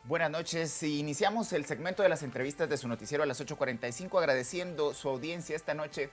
Buenas noches. Iniciamos el segmento de las entrevistas de su noticiero a las 8:45, agradeciendo su audiencia esta noche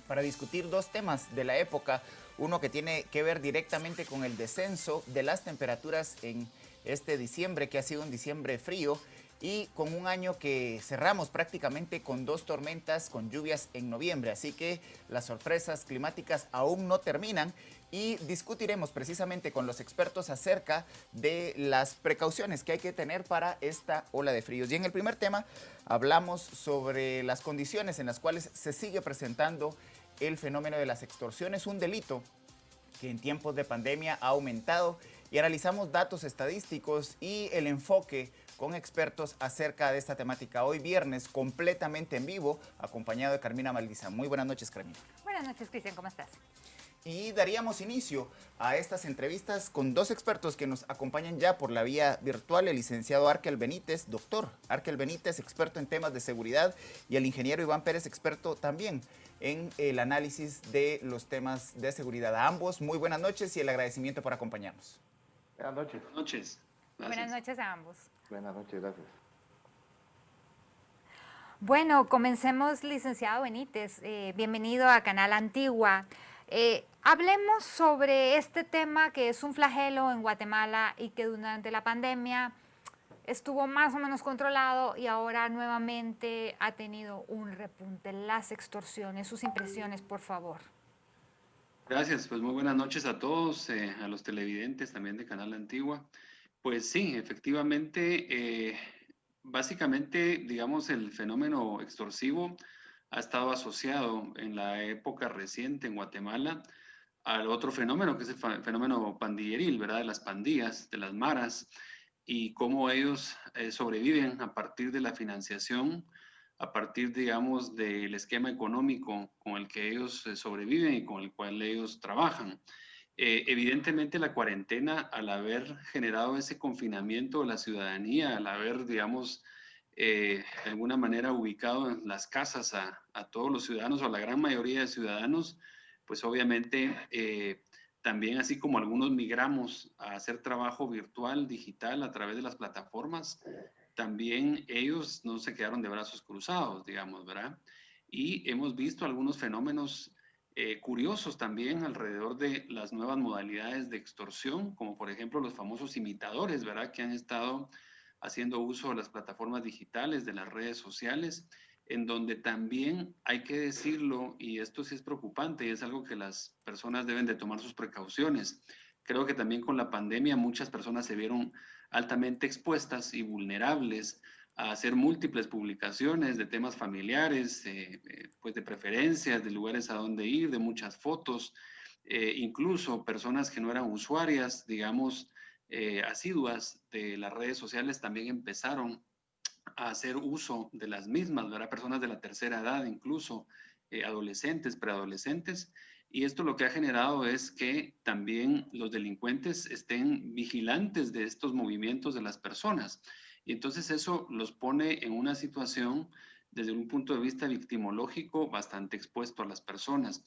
para discutir dos temas de la época. Uno que tiene que ver directamente con el descenso de las temperaturas en este diciembre, que ha sido un diciembre frío, y con un año que cerramos prácticamente con dos tormentas, con lluvias en noviembre. Así que las sorpresas climáticas aún no terminan y discutiremos precisamente con los expertos acerca de las precauciones que hay que tener para esta ola de fríos. Y en el primer tema hablamos sobre las condiciones en las cuales se sigue presentando el fenómeno de las extorsiones, un delito que en tiempos de pandemia ha aumentado, y analizamos datos estadísticos y el enfoque con expertos acerca de esta temática. Hoy viernes, completamente en vivo, acompañado de Carmina Maldizán. Muy buenas noches, Carmina. Buenas noches, Cristian, ¿cómo estás? Y daríamos inicio a estas entrevistas con dos expertos que nos acompañan ya por la vía virtual: el licenciado Arkel Benítez, doctor Arkel Benítez, experto en temas de seguridad, y el ingeniero Iván Pérez, experto también en el análisis de los temas de seguridad. A ambos, muy buenas noches y el agradecimiento por acompañarnos. Buenas noches. Buenas noches. Buenas Gracias. noches a ambos. Buenas noches, gracias. Bueno, comencemos, licenciado Benítez. Bienvenido a Canal Antigua. Hablemos sobre este tema que es un flagelo en Guatemala y que durante la pandemia estuvo más o menos controlado y ahora nuevamente ha tenido un repunte. Las extorsiones, sus impresiones, por favor. Gracias, pues muy buenas noches a todos, a los televidentes también de Canal Antigua. Pues sí, efectivamente, básicamente, digamos, el fenómeno extorsivo ha estado asociado en la época reciente en Guatemala al otro fenómeno, que es el fenómeno pandilleril, ¿verdad? De las pandillas, de las maras, y cómo ellos sobreviven a partir de la financiación, a partir, digamos, del esquema económico con el que ellos sobreviven y con el cual ellos trabajan. Evidentemente la cuarentena, al haber generado ese confinamiento de la ciudadanía, al haber, digamos, de alguna manera ubicado en las casas a todos los ciudadanos o a la gran mayoría de ciudadanos, pues obviamente también, así como algunos migramos a hacer trabajo virtual, digital, a través de las plataformas, también ellos no se quedaron de brazos cruzados, digamos, ¿verdad? Y hemos visto algunos fenómenos curiosos también alrededor de las nuevas modalidades de extorsión, como por ejemplo los famosos imitadores, ¿verdad? Que han estado haciendo uso de las plataformas digitales, de las redes sociales, en donde también hay que decirlo, y esto sí es preocupante y es algo que las personas deben de tomar sus precauciones. Creo que también con la pandemia muchas personas se vieron altamente expuestas y vulnerables a hacer múltiples publicaciones de temas familiares, pues de preferencias, de lugares a donde ir, de muchas fotos, incluso personas que no eran usuarias, digamos, asiduas de las redes sociales también empezaron a hacer uso de las mismas, ¿verdad? Personas de la tercera edad, incluso adolescentes, preadolescentes, y esto lo que ha generado es que también los delincuentes estén vigilantes de estos movimientos de las personas. Y entonces eso los pone en una situación, desde un punto de vista victimológico, bastante expuesto a las personas.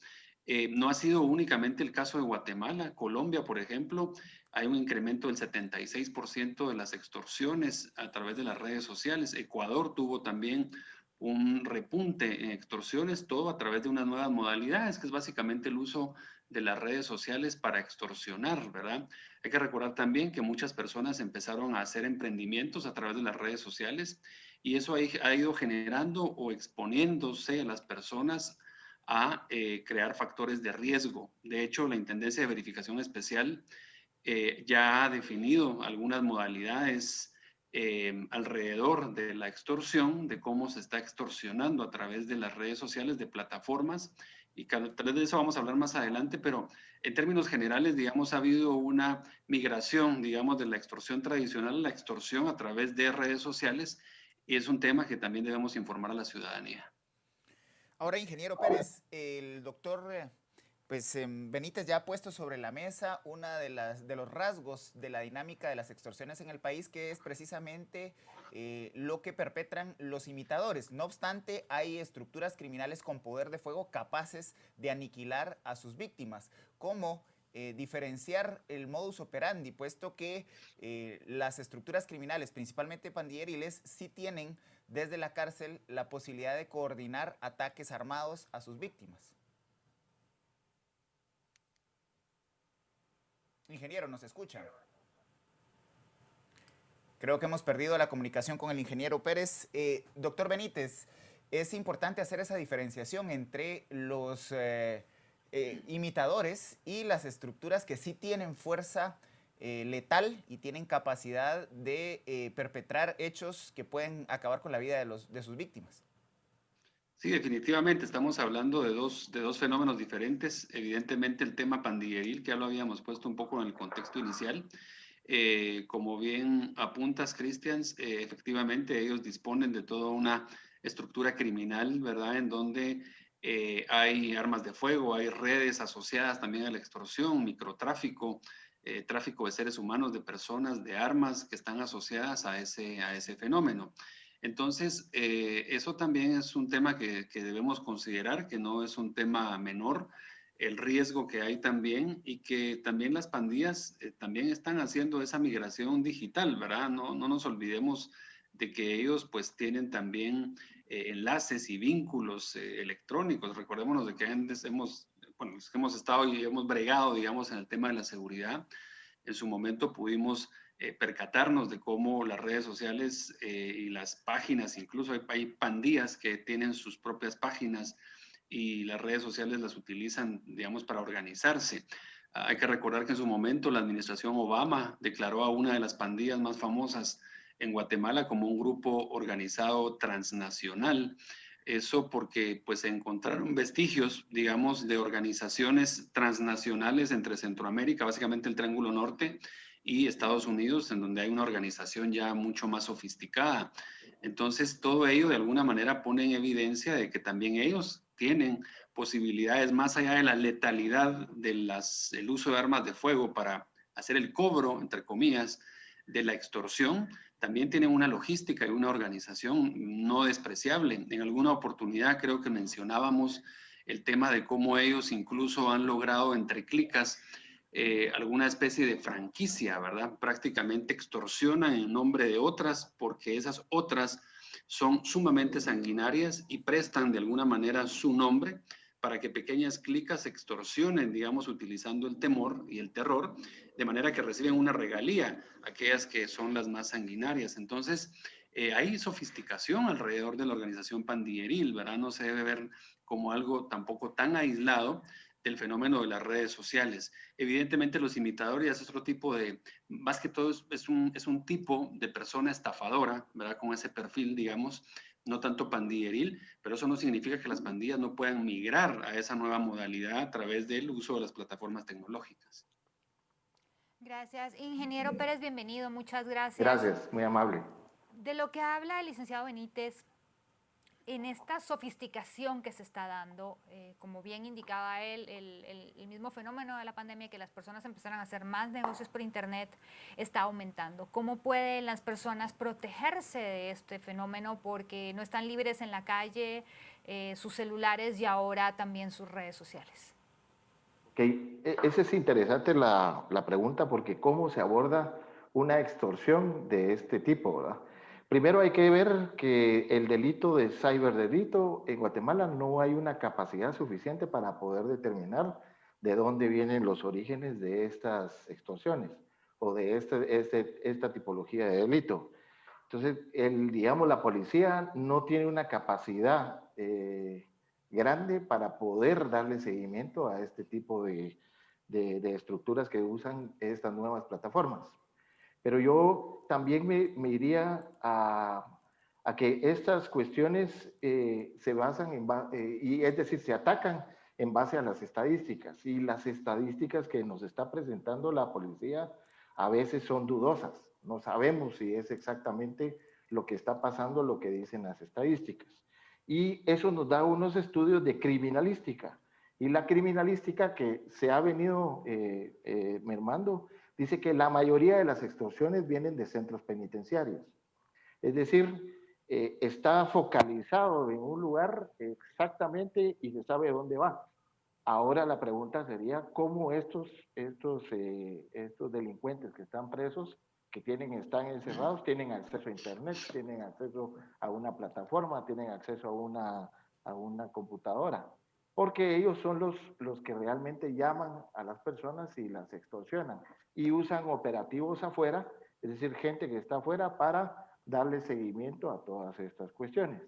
No ha sido únicamente el caso de Guatemala. Colombia, por ejemplo, hay un incremento del 76% de las extorsiones a través de las redes sociales. Ecuador tuvo también un repunte en extorsiones, todo a través de unas nuevas modalidades, que es básicamente el uso de las redes sociales para extorsionar, ¿verdad? Hay que recordar también que muchas personas empezaron a hacer emprendimientos a través de las redes sociales y eso ha ido generando o exponiéndose a las personas a crear factores de riesgo. De hecho, la Intendencia de Verificación Especial ya ha definido algunas modalidades alrededor de la extorsión, de cómo se está extorsionando a través de las redes sociales, de plataformas, y tal vez de eso vamos a hablar más adelante, pero en términos generales, digamos, ha habido una migración, digamos, de la extorsión tradicional a la extorsión a través de redes sociales, y es un tema que también debemos informar a la ciudadanía. Ahora, ingeniero Pérez, el doctor Benítez ya ha puesto sobre la mesa una de los rasgos de la dinámica de las extorsiones en el país, que es precisamente lo que perpetran los imitadores. No obstante, hay estructuras criminales con poder de fuego capaces de aniquilar a sus víctimas, como diferenciar el modus operandi, puesto que las estructuras criminales, principalmente pandilleriles, sí tienen desde la cárcel la posibilidad de coordinar ataques armados a sus víctimas. Ingeniero, ¿nos escucha? Creo que hemos perdido la comunicación con el ingeniero Pérez. Doctor Benítez, es importante hacer esa diferenciación entre los imitadores y las estructuras que sí tienen fuerza letal y tienen capacidad de perpetrar hechos que pueden acabar con la vida de sus víctimas. Sí, definitivamente estamos hablando de dos fenómenos diferentes. Evidentemente el tema pandilleril, que ya lo habíamos puesto un poco en el contexto inicial. Como bien apuntas, Christians, efectivamente ellos disponen de toda una estructura criminal, ¿verdad? En donde hay armas de fuego, hay redes asociadas también a la extorsión, microtráfico, tráfico de seres humanos, de personas, de armas que están asociadas a ese fenómeno. Entonces, eso también es un tema que debemos considerar, que no es un tema menor, el riesgo que hay también y que también las pandillas también están haciendo esa migración digital, ¿verdad? No nos olvidemos de que ellos pues tienen también enlaces y vínculos electrónicos. Recordémonos de que antes hemos estado y hemos bregado, digamos, en el tema de la seguridad. En su momento pudimos percatarnos de cómo las redes sociales y las páginas, incluso hay pandillas que tienen sus propias páginas y las redes sociales las utilizan, digamos, para organizarse. Hay que recordar que en su momento la administración Obama declaró a una de las pandillas más famosas en Guatemala como un grupo organizado transnacional. Eso porque pues se encontraron vestigios, digamos, de organizaciones transnacionales entre Centroamérica, básicamente el Triángulo Norte, y Estados Unidos, en donde hay una organización ya mucho más sofisticada. Entonces, todo ello de alguna manera pone en evidencia de que también ellos tienen posibilidades más allá de la letalidad del uso de armas de fuego para hacer el cobro, entre comillas, de la extorsión, también tienen una logística y una organización no despreciable. En alguna oportunidad creo que mencionábamos el tema de cómo ellos incluso han logrado entre clicas alguna especie de franquicia, ¿verdad? Prácticamente extorsionan en nombre de otras porque esas otras son sumamente sanguinarias y prestan de alguna manera su nombre para que pequeñas clicas extorsionen, digamos, utilizando el temor y el terror, de manera que reciben una regalía, aquellas que son las más sanguinarias. Entonces, hay sofisticación alrededor de la organización pandilleril, ¿verdad? No se debe ver como algo tampoco tan aislado del fenómeno de las redes sociales. Evidentemente los imitadores es otro tipo de, más que todo es un tipo de persona estafadora, ¿verdad? Con ese perfil, digamos, no tanto pandilleril, pero eso no significa que las pandillas no puedan migrar a esa nueva modalidad a través del uso de las plataformas tecnológicas. Gracias. Ingeniero Pérez, bienvenido. Muchas gracias. Gracias, muy amable. De lo que habla el licenciado Benítez, en esta sofisticación que se está dando, como bien indicaba él, el mismo fenómeno de la pandemia, que las personas empezaron a hacer más negocios por internet, está aumentando. ¿Cómo pueden las personas protegerse de este fenómeno? Porque no están libres en la calle, sus celulares y ahora también sus redes sociales. Okay. Esa es interesante la pregunta porque cómo se aborda una extorsión de este tipo, ¿verdad? Primero hay que ver que el delito de ciberdelito en Guatemala no hay una capacidad suficiente para poder determinar de dónde vienen los orígenes de estas extorsiones o de esta tipología de delito. Entonces, digamos, la policía no tiene una capacidad grande para poder darle seguimiento a este tipo de estructuras que usan estas nuevas plataformas. Pero yo también me iría a que estas cuestiones se basan y es decir, se atacan en base a las estadísticas. Y las estadísticas que nos está presentando la policía a veces son dudosas. No sabemos si es exactamente lo que está pasando, lo que dicen las estadísticas. Y eso nos da unos estudios de criminalística. Y la criminalística que se ha venido mermando dice que la mayoría de las extorsiones vienen de centros penitenciarios. Es decir, está focalizado en un lugar exactamente y se sabe dónde va. Ahora la pregunta sería cómo estos delincuentes que están presos, están encerrados, tienen acceso a internet, tienen acceso a una plataforma, tienen acceso a una computadora, porque ellos son los que realmente llaman a las personas y las extorsionan y usan operativos afuera, es decir, gente que está afuera para darle seguimiento a todas estas cuestiones.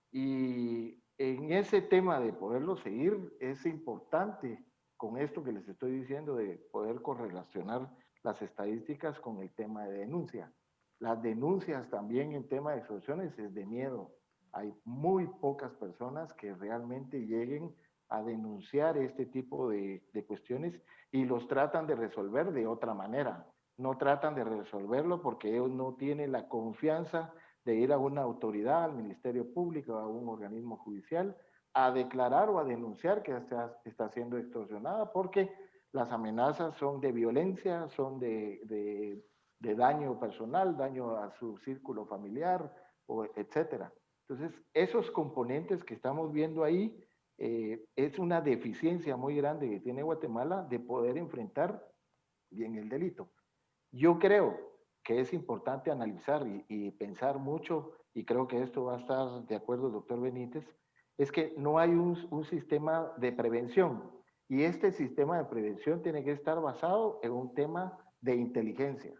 Y en ese tema de poderlo seguir, es importante con esto que les estoy diciendo de poder correlacionar las estadísticas con el tema de denuncia. Las denuncias también en tema de extorsiones es de miedo. Hay muy pocas personas que realmente lleguen a denunciar este tipo de cuestiones y los tratan de resolver de otra manera. No tratan de resolverlo porque ellos no tienen la confianza de ir a una autoridad, al Ministerio Público, a un organismo judicial, a declarar o a denunciar que está siendo extorsionada, porque las amenazas son de violencia, son de daño personal, daño a su círculo familiar, etcétera. Entonces, esos componentes que estamos viendo ahí es una deficiencia muy grande que tiene Guatemala de poder enfrentar bien el delito. Yo creo que es importante analizar y pensar mucho, y creo que esto va a estar de acuerdo el doctor Benítez, es que no hay un sistema de prevención. Y este sistema de prevención tiene que estar basado en un tema de inteligencia.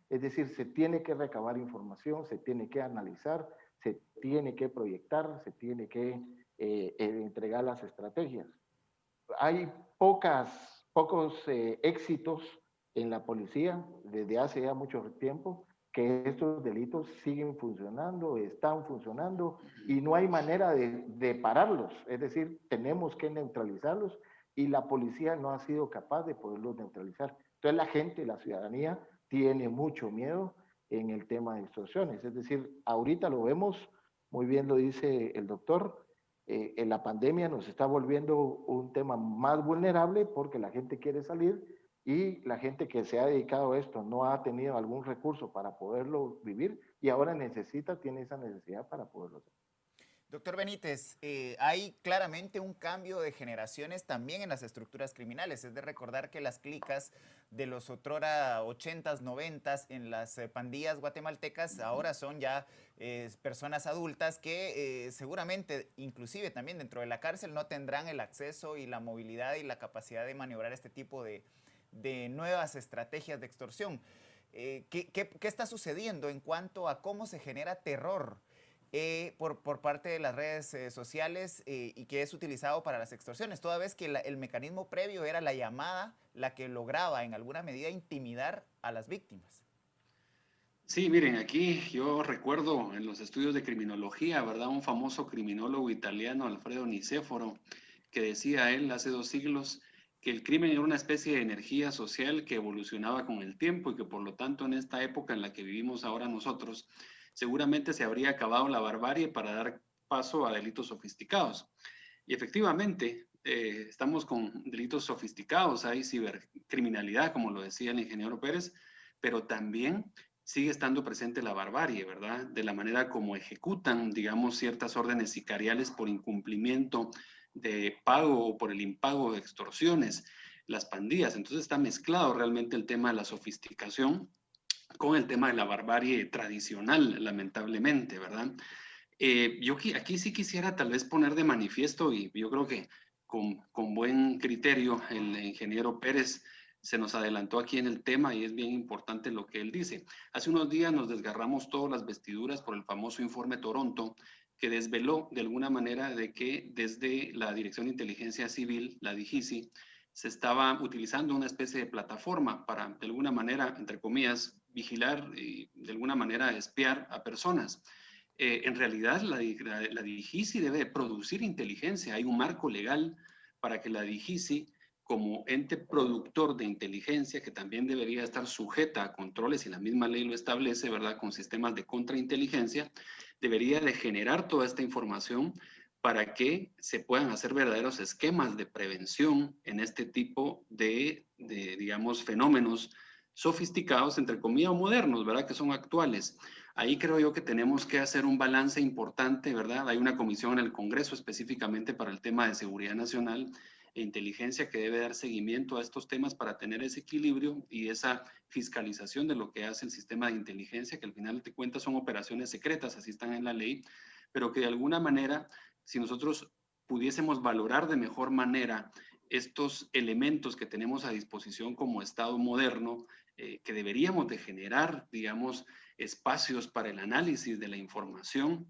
Es decir, se tiene que recabar información, se tiene que analizar, se tiene que proyectar, se tiene que entregar las estrategias. Hay pocos éxitos en la policía desde hace ya mucho tiempo que estos delitos siguen funcionando, están funcionando y no hay manera de pararlos. Es decir, tenemos que neutralizarlos y la policía no ha sido capaz de poderlos neutralizar. Entonces la gente, la ciudadanía, tiene mucho miedo en el tema de extorsiones. Es decir, ahorita lo vemos, muy bien lo dice el doctor, en la pandemia nos está volviendo un tema más vulnerable porque la gente quiere salir y la gente que se ha dedicado a esto no ha tenido algún recurso para poderlo vivir y ahora tiene esa necesidad para poderlo hacer. Doctor Benítez, hay claramente un cambio de generaciones también en las estructuras criminales. Es de recordar que las clicas de los otrora 80s, 90s en las pandillas guatemaltecas ahora son ya personas adultas que seguramente, inclusive también dentro de la cárcel, no tendrán el acceso y la movilidad y la capacidad de maniobrar este tipo de nuevas estrategias de extorsión. ¿Qué está sucediendo en cuanto a cómo se genera terror por parte de las redes sociales y que es utilizado para las extorsiones, toda vez que el mecanismo previo era la llamada la que lograba en alguna medida intimidar a las víctimas? Sí, miren, aquí yo recuerdo en los estudios de criminología, ¿verdad? Un famoso criminólogo italiano, Alfredo Nicéforo, que decía él hace 2 siglos que el crimen era una especie de energía social que evolucionaba con el tiempo y que por lo tanto en esta época en la que vivimos ahora nosotros, seguramente se habría acabado la barbarie para dar paso a delitos sofisticados. Y efectivamente, estamos con delitos sofisticados, hay cibercriminalidad, como lo decía el ingeniero Pérez, pero también sigue estando presente la barbarie, ¿verdad? De la manera como ejecutan, digamos, ciertas órdenes sicariales por incumplimiento de pago o por el impago de extorsiones, las pandillas. Entonces está mezclado realmente el tema de la sofisticación con el tema de la barbarie tradicional, lamentablemente, ¿verdad? Yo aquí sí quisiera tal vez poner de manifiesto, y yo creo que con buen criterio el ingeniero Pérez se nos adelantó aquí en el tema y es bien importante lo que él dice. Hace unos días nos desgarramos todas las vestiduras por el famoso informe Toronto, que desveló de alguna manera de que desde la Dirección de Inteligencia Civil, la DIGICI, se estaba utilizando una especie de plataforma para, de alguna manera, entre comillas, vigilar y de alguna manera espiar a personas. En realidad, la DIGICI debe producir inteligencia. Hay un marco legal para que la DIGICI, como ente productor de inteligencia, que también debería estar sujeta a controles y la misma ley lo establece, ¿verdad? Con sistemas de contrainteligencia, debería de generar toda esta información para que se puedan hacer verdaderos esquemas de prevención en este tipo digamos, fenómenos sofisticados, entre comillas, o modernos, ¿verdad? Que son actuales. Ahí creo yo que tenemos que hacer un balance importante, ¿verdad? Hay una comisión en el Congreso específicamente para el tema de seguridad nacional e inteligencia que debe dar seguimiento a estos temas para tener ese equilibrio y esa fiscalización de lo que hace el sistema de inteligencia, que al final de cuentas son operaciones secretas, así están en la ley, pero que de alguna manera, si nosotros pudiésemos valorar de mejor manera estos elementos que tenemos a disposición como Estado moderno, que deberíamos de generar, digamos, espacios para el análisis de la información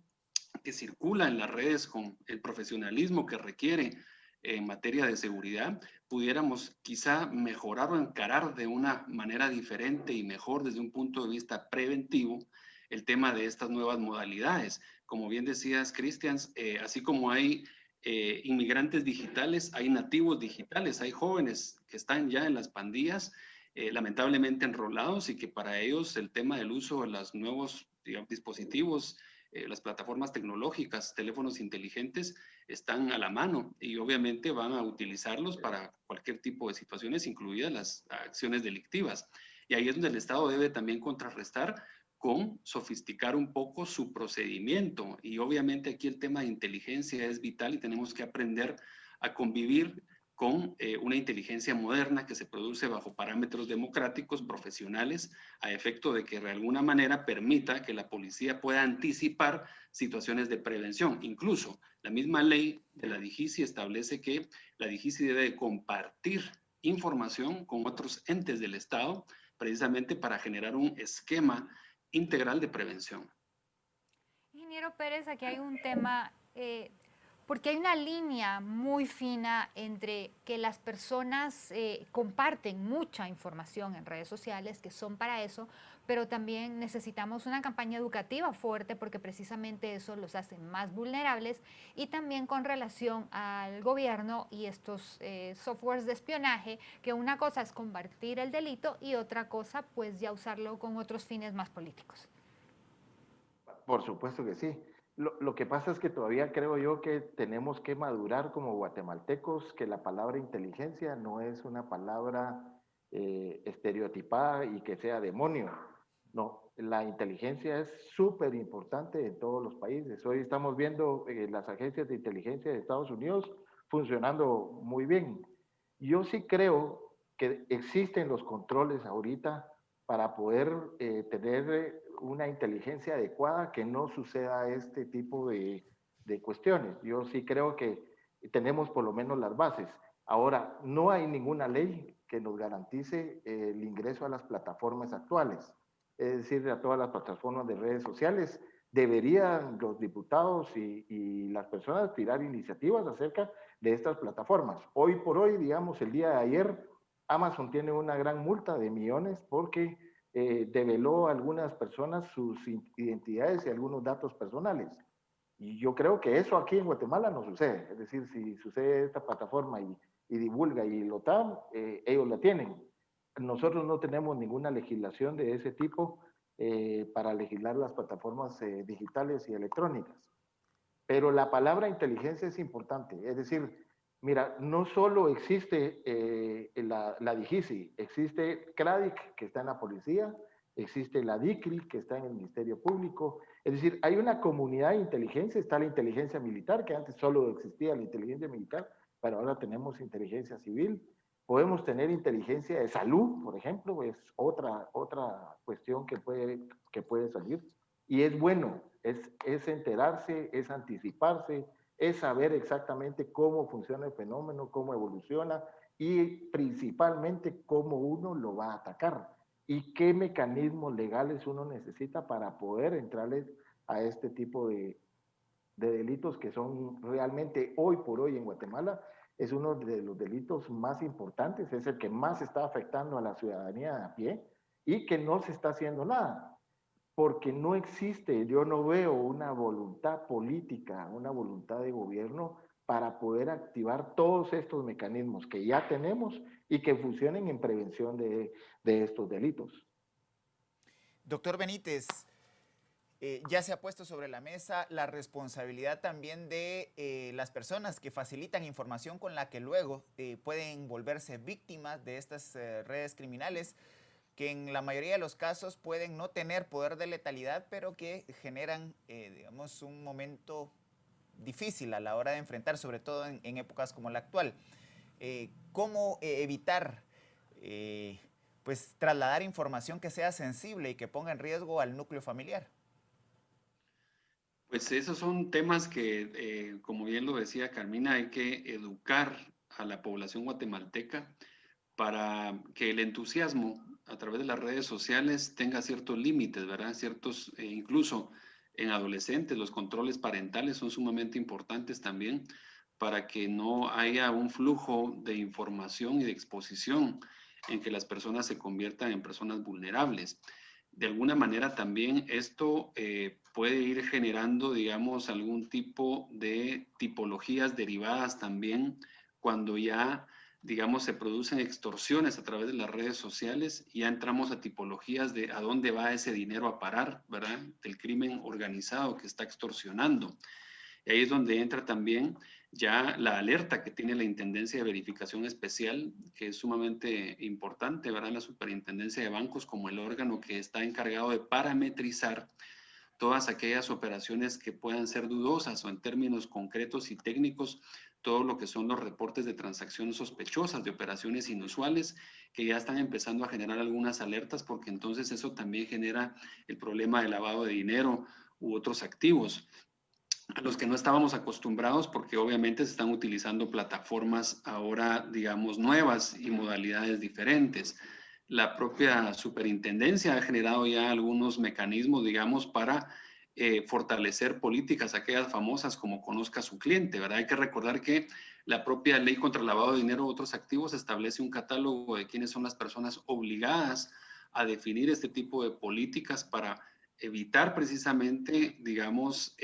que circula en las redes con el profesionalismo que requiere en materia de seguridad, pudiéramos quizá mejorar o encarar de una manera diferente y mejor desde un punto de vista preventivo el tema de estas nuevas modalidades. Como bien decías, Cristian, así como hay inmigrantes digitales, hay nativos digitales, hay jóvenes que están ya en las pandillas, lamentablemente enrolados, y que para ellos el tema del uso de los nuevos, digamos, dispositivos, las plataformas tecnológicas, teléfonos inteligentes, están a la mano y obviamente van a utilizarlos para cualquier tipo de situaciones, incluidas las acciones delictivas. Y ahí es donde el Estado debe también contrarrestar con sofisticar un poco su procedimiento. Y obviamente aquí el tema de inteligencia es vital y tenemos que aprender a convivir con una inteligencia moderna que se produce bajo parámetros democráticos, profesionales, a efecto de que de alguna manera permita que la policía pueda anticipar situaciones de prevención. Incluso la misma ley de la DIGICI establece que la DIGICI debe compartir información con otros entes del Estado, precisamente para generar un esquema integral de prevención. Ingeniero Pérez, aquí hay un tema, porque hay una línea muy fina entre que las personas comparten mucha información en redes sociales, que son para eso, pero también necesitamos una campaña educativa fuerte porque precisamente eso los hace más vulnerables, y también con relación al gobierno y estos softwares de espionaje, que una cosa es combatir el delito y otra cosa pues ya usarlo con otros fines más políticos. Por supuesto que sí. Lo que pasa es que todavía creo yo que tenemos que madurar como guatemaltecos, que la palabra inteligencia no es una palabra estereotipada y que sea demonio. No, la inteligencia es súper importante en todos los países. Hoy estamos viendo las agencias de inteligencia de Estados Unidos funcionando muy bien. Yo sí creo que existen los controles ahorita para poder tener una inteligencia adecuada, que no suceda este tipo de cuestiones. Yo sí creo que tenemos por lo menos las bases. Ahora, no hay ninguna ley que nos garantice el ingreso a las plataformas actuales, es decir, a todas las plataformas de redes sociales. Deberían los diputados y las personas tirar iniciativas acerca de estas plataformas. Hoy por hoy, digamos, el día de ayer, Amazon tiene una gran multa de millones porque develó a algunas personas sus identidades y algunos datos personales. Y yo creo que eso aquí en Guatemala no sucede. Es decir, si sucede esta plataforma y divulga y lo dan, ellos la tienen. Nosotros no tenemos ninguna legislación de ese tipo para legislar las plataformas digitales y electrónicas. Pero la palabra inteligencia es importante. Es decir, mira, no solo existe la DIGICI, existe CRADIC, que está en la policía, existe la DICRI, que está en el Ministerio Público. Es decir, hay una comunidad de inteligencia, está la inteligencia militar, que antes solo existía la inteligencia militar, pero ahora tenemos inteligencia civil. Podemos tener inteligencia de salud, por ejemplo, es otra cuestión que puede salir. Y es bueno, es enterarse, es anticiparse, es saber exactamente cómo funciona el fenómeno, cómo evoluciona y principalmente cómo uno lo va a atacar y qué mecanismos legales uno necesita para poder entrarles a este tipo de delitos que son realmente hoy por hoy en Guatemala es uno de los delitos más importantes, es el que más está afectando a la ciudadanía a pie y que no se está haciendo nada porque no existe, yo no veo una voluntad política, una voluntad de gobierno para poder activar todos estos mecanismos que ya tenemos y que funcionen en prevención de estos delitos. Doctor Benítez, ya se ha puesto sobre la mesa la responsabilidad también de las personas que facilitan información con la que luego pueden volverse víctimas de estas redes criminales, que en la mayoría de los casos pueden no tener poder de letalidad, pero que generan, digamos, un momento difícil a la hora de enfrentar, sobre todo en épocas como la actual. cómo evitar pues trasladar información que sea sensible y que ponga en riesgo al núcleo familiar. Pues esos son temas que, como bien lo decía Carmina, hay que educar a la población guatemalteca para que el entusiasmo a través de las redes sociales tenga ciertos límites, ¿verdad? Ciertos, incluso en adolescentes, los controles parentales son sumamente importantes también para que no haya un flujo de información y de exposición en que las personas se conviertan en personas vulnerables. De alguna manera también esto puede ir generando, digamos, algún tipo de tipologías derivadas también cuando ya, digamos, se producen extorsiones a través de las redes sociales, ya entramos a tipologías de a dónde va ese dinero a parar, ¿verdad? Del crimen organizado que está extorsionando. Y ahí es donde entra también ya la alerta que tiene la Intendencia de Verificación Especial, que es sumamente importante, ¿verdad? La Superintendencia de Bancos como el órgano que está encargado de parametrizar todas aquellas operaciones que puedan ser dudosas o en términos concretos y técnicos, todo lo que son los reportes de transacciones sospechosas, de operaciones inusuales, que ya están empezando a generar algunas alertas, porque entonces eso también genera el problema de lavado de dinero u otros activos a los que no estábamos acostumbrados porque obviamente se están utilizando plataformas ahora, digamos, nuevas y modalidades diferentes. La propia superintendencia ha generado ya algunos mecanismos, digamos, para fortalecer políticas, aquellas famosas como conozca a su cliente, ¿verdad? Hay que recordar que la propia ley contra el lavado de dinero u otros activos establece un catálogo de quiénes son las personas obligadas a definir este tipo de políticas para evitar precisamente, digamos,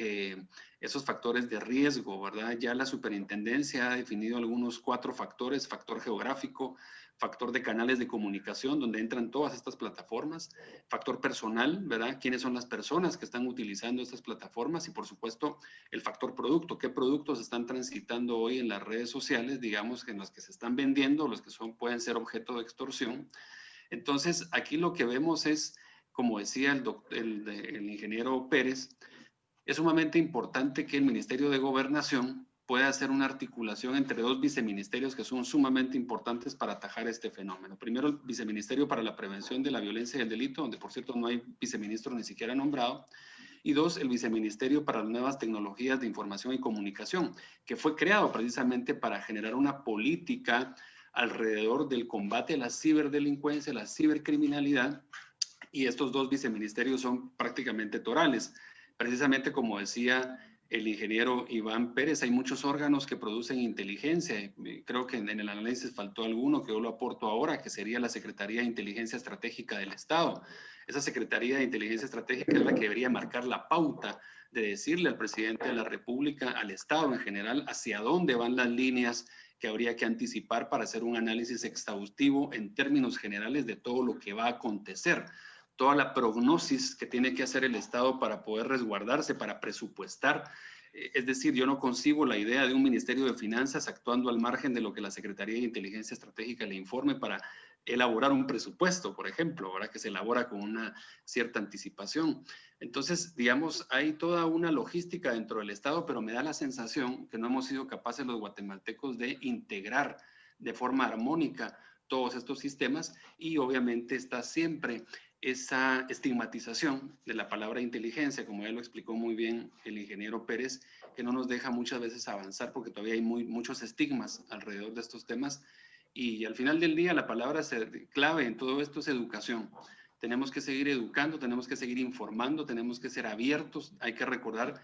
esos factores de riesgo, ¿verdad? Ya la superintendencia ha definido algunos 4 factores: factor geográfico, factor de canales de comunicación, donde entran todas estas plataformas, factor personal, ¿verdad? ¿Quiénes son las personas que están utilizando estas plataformas? Y por supuesto, el factor producto, ¿qué productos están transitando hoy en las redes sociales, digamos, en los que se están vendiendo, los que son, pueden ser objeto de extorsión? Entonces, aquí lo que vemos es, como decía el ingeniero Pérez, es sumamente importante que el Ministerio de Gobernación pueda hacer una articulación entre 2 viceministerios que son sumamente importantes para atajar este fenómeno. Primero, el Viceministerio para la Prevención de la Violencia y el Delito, donde por cierto no hay viceministro ni siquiera nombrado. Y 2, el Viceministerio para las Nuevas Tecnologías de Información y Comunicación, que fue creado precisamente para generar una política alrededor del combate a la ciberdelincuencia, la cibercriminalidad, y estos 2 viceministerios son prácticamente torales. Precisamente como decía el ingeniero Iván Pérez, hay muchos órganos que producen inteligencia. Creo que en el análisis faltó alguno que yo lo aporto ahora, que sería la Secretaría de Inteligencia Estratégica del Estado. Esa Secretaría de Inteligencia Estratégica es la que debería marcar la pauta de decirle al presidente de la República, al Estado en general, hacia dónde van las líneas que habría que anticipar para hacer un análisis exhaustivo en términos generales de todo lo que va a acontecer, toda la prognosis que tiene que hacer el Estado para poder resguardarse, para presupuestar. Es decir, yo no concibo la idea de un Ministerio de Finanzas actuando al margen de lo que la Secretaría de Inteligencia Estratégica le informe para elaborar un presupuesto, por ejemplo, ¿verdad? Que se elabora con una cierta anticipación. Entonces, digamos, hay toda una logística dentro del Estado, pero me da la sensación que no hemos sido capaces los guatemaltecos de integrar de forma armónica todos estos sistemas, y obviamente está siempre esa estigmatización de la palabra inteligencia, como ya lo explicó muy bien el ingeniero Pérez, que no nos deja muchas veces avanzar porque todavía hay muchos estigmas alrededor de estos temas, y al final del día la palabra clave en todo esto es educación. Tenemos que seguir educando, tenemos que seguir informando, tenemos que ser abiertos. Hay que recordar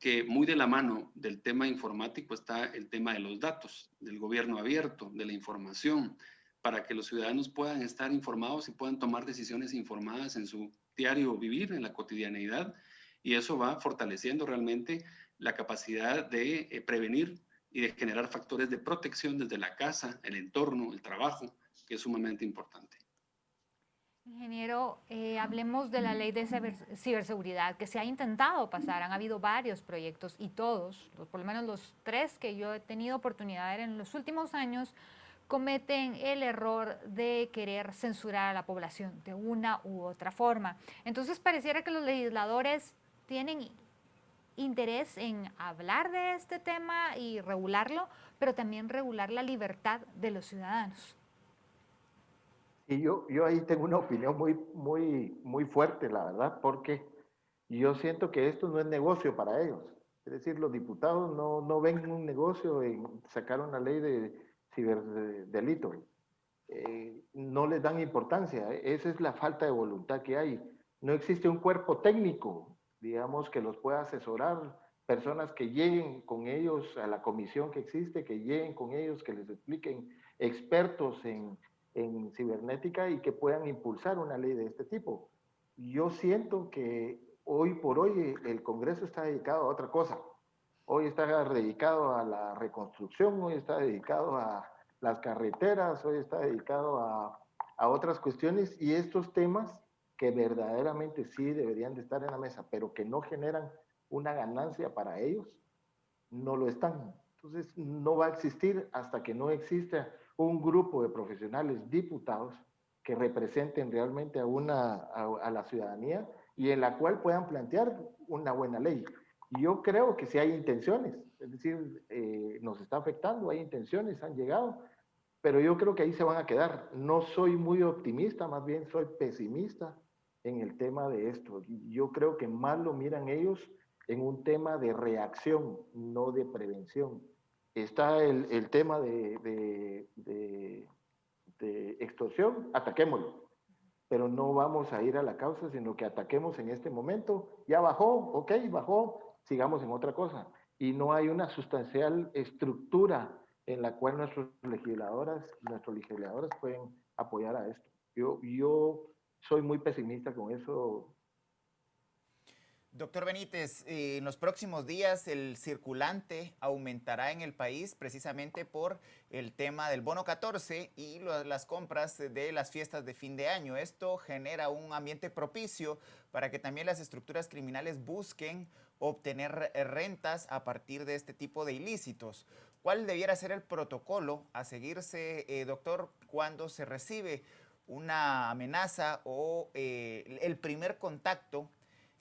que muy de la mano del tema informático está el tema de los datos, del gobierno abierto, de la información, para que los ciudadanos puedan estar informados y puedan tomar decisiones informadas en su diario vivir, en la cotidianeidad, y eso va fortaleciendo realmente la capacidad de prevenir y de generar factores de protección desde la casa, el entorno, el trabajo, que es sumamente importante. Ingeniero, hablemos de la ley de ciberseguridad que se ha intentado pasar. Han habido varios proyectos y todos, por lo menos los 3 que yo he tenido oportunidad de ver en los últimos años, cometen el error de querer censurar a la población de una u otra forma. Entonces pareciera que los legisladores tienen interés en hablar de este tema y regularlo, pero también regular la libertad de los ciudadanos. Y yo ahí tengo una opinión muy fuerte, la verdad, porque yo siento que esto no es negocio para ellos. Es decir, los diputados no ven un negocio en sacar una ley de ciberdelito. No les dan importancia. Esa es la falta de voluntad que hay. No existe un cuerpo técnico, digamos, que los pueda asesorar, personas que lleguen con ellos a la comisión que existe, que lleguen con ellos, que les expliquen, expertos en cibernética y que puedan impulsar una ley de este tipo. Yo siento que hoy por hoy el Congreso está dedicado a otra cosa. Hoy está dedicado a la reconstrucción, hoy está dedicado a las carreteras, hoy está dedicado a otras cuestiones y estos temas que verdaderamente sí deberían de estar en la mesa, pero que no generan una ganancia para ellos, no lo están. Entonces no va a existir hasta que no exista un grupo de profesionales diputados que representen realmente a la ciudadanía y en la cual puedan plantear una buena ley. Y yo creo que sí hay intenciones, es decir, nos está afectando, hay intenciones, han llegado, pero yo creo que ahí se van a quedar. No soy muy optimista, más bien soy pesimista en el tema de esto. Yo creo que más lo miran ellos en un tema de reacción, no de prevención. Está el tema de extorsión, ataquémoslo, pero no vamos a ir a la causa, sino que ataquemos en este momento. Ya bajó, ok, bajó, sigamos en otra cosa. Y no hay una sustancial estructura en la cual nuestros legisladores pueden apoyar a esto. Yo soy muy pesimista con eso. Doctor Benítez, en los próximos días el circulante aumentará en el país precisamente por el tema del bono 14 y las compras de las fiestas de fin de año. Esto genera un ambiente propicio para que también las estructuras criminales busquen obtener rentas a partir de este tipo de ilícitos. ¿Cuál debiera ser el protocolo a seguirse, doctor, cuando se recibe una amenaza o el primer contacto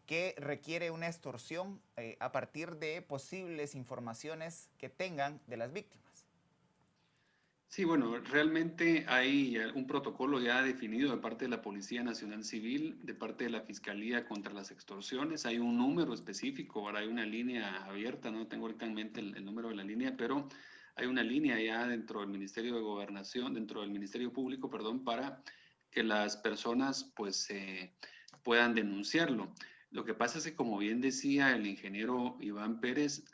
que requiere una extorsión a partir de posibles informaciones que tengan de las víctimas? Sí, bueno, realmente hay un protocolo ya definido de parte de la Policía Nacional Civil, de parte de la Fiscalía contra las extorsiones. Hay un número específico, ahora hay una línea abierta, no tengo ahorita en mente el número de la línea, pero hay una línea ya dentro del Ministerio de Gobernación, dentro del Ministerio Público, perdón, para que las personas pues puedan denunciarlo. Lo que pasa es que, como bien decía el ingeniero Iván Pérez,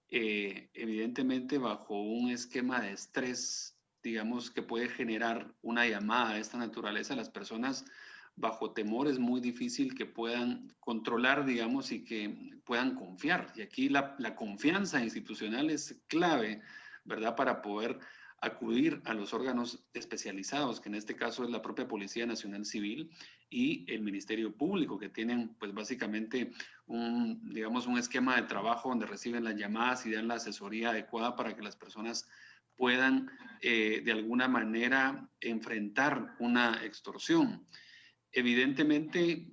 evidentemente bajo un esquema de estrés, digamos, que puede generar una llamada de esta naturaleza, las personas bajo temor es muy difícil que puedan controlar, digamos, y que puedan confiar. Y aquí la confianza institucional es clave, ¿verdad? Para poder acudir a los órganos especializados, que en este caso es la propia Policía Nacional Civil y el Ministerio Público, que tienen pues básicamente digamos, un esquema de trabajo donde reciben las llamadas y dan la asesoría adecuada para que las personas puedan de alguna manera enfrentar una extorsión. Evidentemente,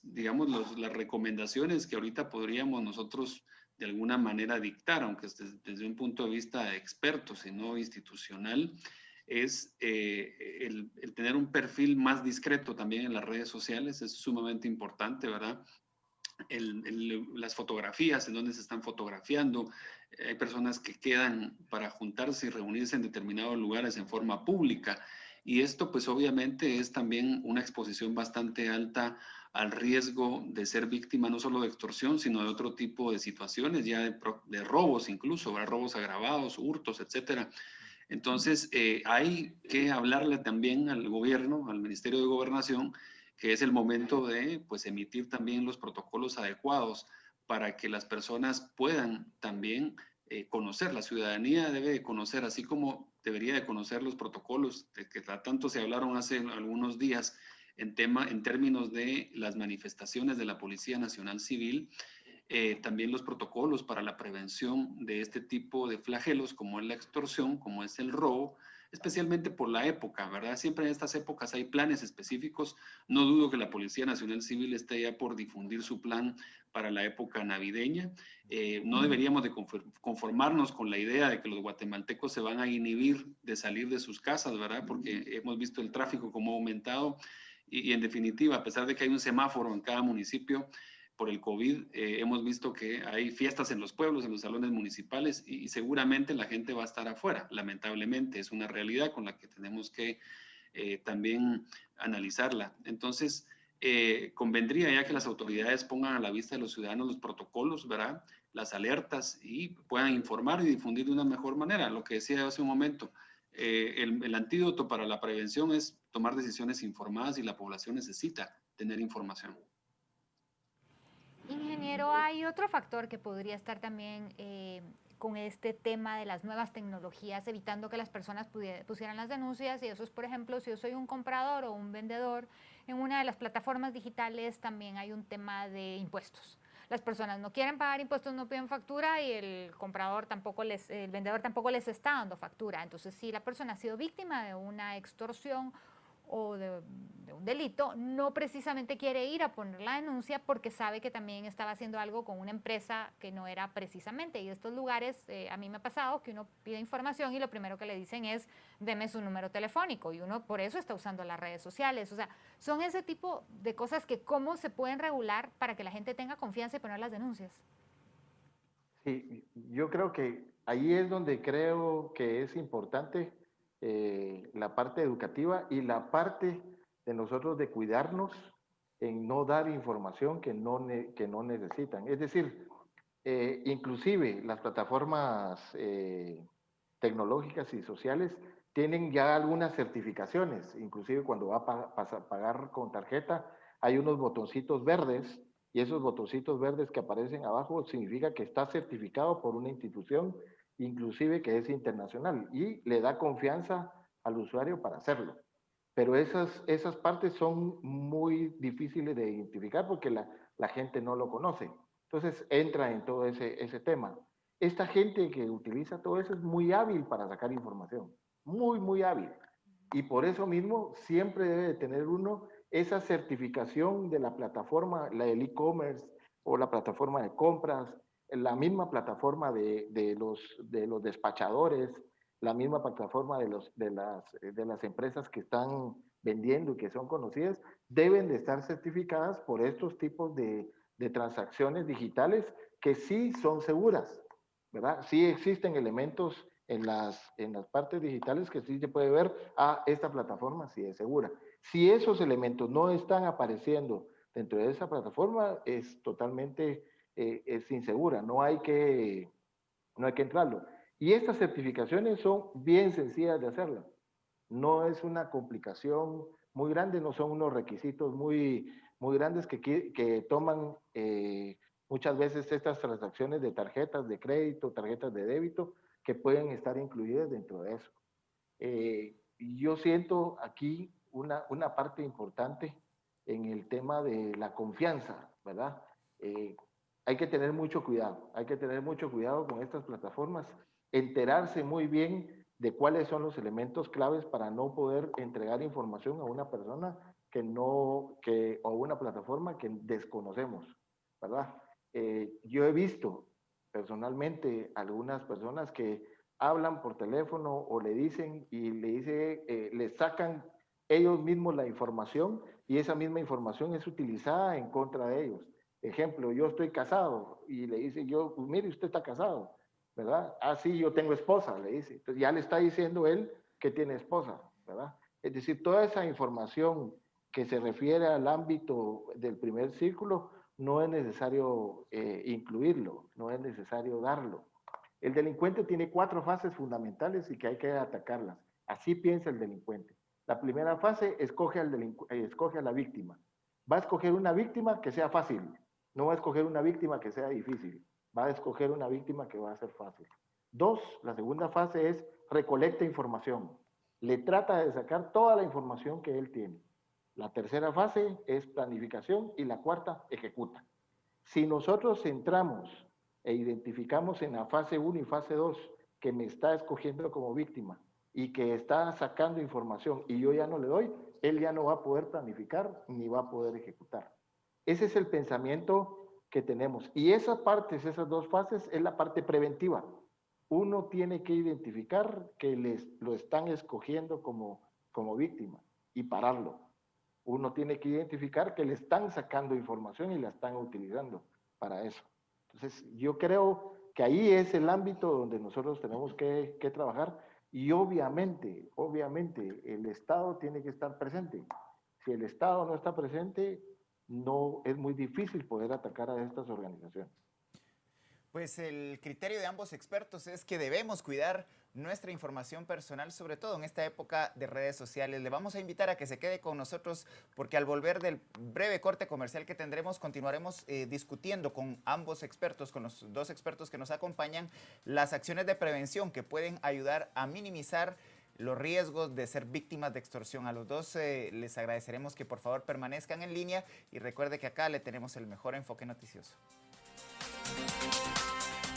digamos, las recomendaciones que ahorita podríamos nosotros de alguna manera dictar, aunque desde un punto de vista de expertos y no institucional, es el tener un perfil más discreto también en las redes sociales, es sumamente importante, ¿verdad? Las fotografías, en donde se están fotografiando. Hay personas que quedan para juntarse y reunirse en determinados lugares en forma pública. Y esto pues obviamente es también una exposición bastante alta al riesgo de ser víctima no solo de extorsión, sino de otro tipo de situaciones, ya de robos incluso, ¿verdad? Robos agravados, hurtos, etcétera. Entonces, hay que hablarle también al gobierno, al Ministerio de Gobernación, que es el momento de pues, emitir también los protocolos adecuados para que las personas puedan también conocer. La ciudadanía debe de conocer, así como debería de conocer los protocolos de que tanto se hablaron hace algunos días en términos de las manifestaciones de la Policía Nacional Civil, también los protocolos para la prevención de este tipo de flagelos, como es la extorsión, como es el robo, especialmente por la época, ¿verdad? Siempre en estas épocas hay planes específicos. No dudo que la Policía Nacional Civil esté ya por difundir su plan para la época navideña. No deberíamos de conformarnos con la idea de que los guatemaltecos se van a inhibir de salir de sus casas, ¿verdad? Porque hemos visto el tráfico como ha aumentado y en definitiva, a pesar de que hay un semáforo en cada municipio, por el COVID, hemos visto que hay fiestas en los pueblos, en los salones municipales y seguramente la gente va a estar afuera. Lamentablemente, es una realidad con la que tenemos que también analizarla. Entonces, convendría ya que las autoridades pongan a la vista de los ciudadanos los protocolos, ¿verdad? Las alertas y puedan informar y difundir de una mejor manera. Lo que decía hace un momento, el antídoto para la prevención es tomar decisiones informadas y la población necesita tener información. Ingeniero, hay otro factor que podría estar también con este tema de las nuevas tecnologías, evitando que las personas pusieran las denuncias, y eso es, por ejemplo, si yo soy un comprador o un vendedor, en una de las plataformas digitales también hay un tema de impuestos. Las personas no quieren pagar impuestos, no piden factura y el comprador tampoco el vendedor tampoco les está dando factura. Entonces, si la persona ha sido víctima de una extorsión o de un delito, no precisamente quiere ir a poner la denuncia porque sabe que también estaba haciendo algo con una empresa que no era precisamente. Y estos lugares, a mí me ha pasado que uno pide información y lo primero que le dicen es, deme su número telefónico, y uno por eso está usando las redes sociales. O sea, son ese tipo de cosas que cómo se pueden regular para que la gente tenga confianza y poner las denuncias. Sí, yo creo que ahí es donde creo que es importante la parte educativa y la parte de nosotros de cuidarnos en no dar información que no necesitan. Es decir, inclusive las plataformas tecnológicas y sociales tienen ya algunas certificaciones, inclusive cuando va a pagar con tarjeta, hay unos botoncitos verdes y esos botoncitos verdes que aparecen abajo significa que está certificado por una institución, inclusive que es internacional, y le da confianza al usuario para hacerlo. Pero esas partes son muy difíciles de identificar porque la gente no lo conoce. Entonces entra en todo ese tema. Esta gente que utiliza todo eso es muy hábil para sacar información, muy, muy hábil. Y por eso mismo siempre debe de tener uno esa certificación de la plataforma, la del e-commerce o la plataforma de compras, la misma plataforma de los despachadores, la misma plataforma de las empresas que están vendiendo y que son conocidas, deben de estar certificadas por estos tipos de transacciones digitales que sí son seguras, ¿verdad? Sí existen elementos en las partes digitales que sí se puede ver, esta plataforma sí es segura. Si esos elementos no están apareciendo dentro de esa plataforma, es totalmente es insegura, no hay que entrarlo. Y estas certificaciones son bien sencillas de hacerlas. No es una complicación muy grande, no son unos requisitos muy grandes que toman muchas veces estas transacciones de tarjetas de crédito, tarjetas de débito, que pueden estar incluidas dentro de eso. Yo siento aquí una parte importante en el tema de la confianza, ¿verdad? Eh, hay que tener mucho cuidado, hay que tener mucho cuidado con estas plataformas, enterarse muy bien de cuáles son los elementos claves para no poder entregar información a una persona o una plataforma que desconocemos, ¿verdad? Yo he visto personalmente algunas personas que hablan por teléfono o le dicen y le sacan ellos mismos la información y esa misma información es utilizada en contra de ellos. Ejemplo, yo estoy casado y le dice yo, pues mire, usted está casado, ¿verdad? Ah, sí, yo tengo esposa, le dice. Entonces ya le está diciendo él que tiene esposa, ¿verdad? Es decir, toda esa información que se refiere al ámbito del primer círculo, no es necesario incluirlo, no es necesario darlo. El delincuente tiene 4 fases fundamentales y que hay que atacarlas. Así piensa el delincuente. La primera fase, escoge a la víctima. Va a escoger una víctima que sea fácil. No va a escoger una víctima que sea difícil. Va a escoger una víctima que va a ser fácil. 2, la segunda fase es recolecta información. Le trata de sacar toda la información que él tiene. La tercera fase es planificación y la cuarta, ejecuta. Si nosotros entramos e identificamos en la fase 1 y fase 2 que me está escogiendo como víctima y que está sacando información y yo ya no le doy, él ya no va a poder planificar ni va a poder ejecutar. Ese es el pensamiento que tenemos. Y esa parte, esas dos fases, es la parte preventiva. Uno tiene que identificar que lo están escogiendo como víctima y pararlo. Uno tiene que identificar que le están sacando información y la están utilizando para eso. Entonces, yo creo que ahí es el ámbito donde nosotros tenemos que trabajar y obviamente, el Estado tiene que estar presente. Si el Estado no está presente, no es muy difícil poder atacar a estas organizaciones. Pues el criterio de ambos expertos es que debemos cuidar nuestra información personal, sobre todo en esta época de redes sociales. Le vamos a invitar a que se quede con nosotros porque al volver del breve corte comercial que tendremos, continuaremos discutiendo con ambos expertos, con los dos expertos que nos acompañan, las acciones de prevención que pueden ayudar a minimizar los riesgos de ser víctimas de extorsión. A los dos les agradeceremos que por favor permanezcan en línea y recuerde que acá le tenemos el mejor enfoque noticioso.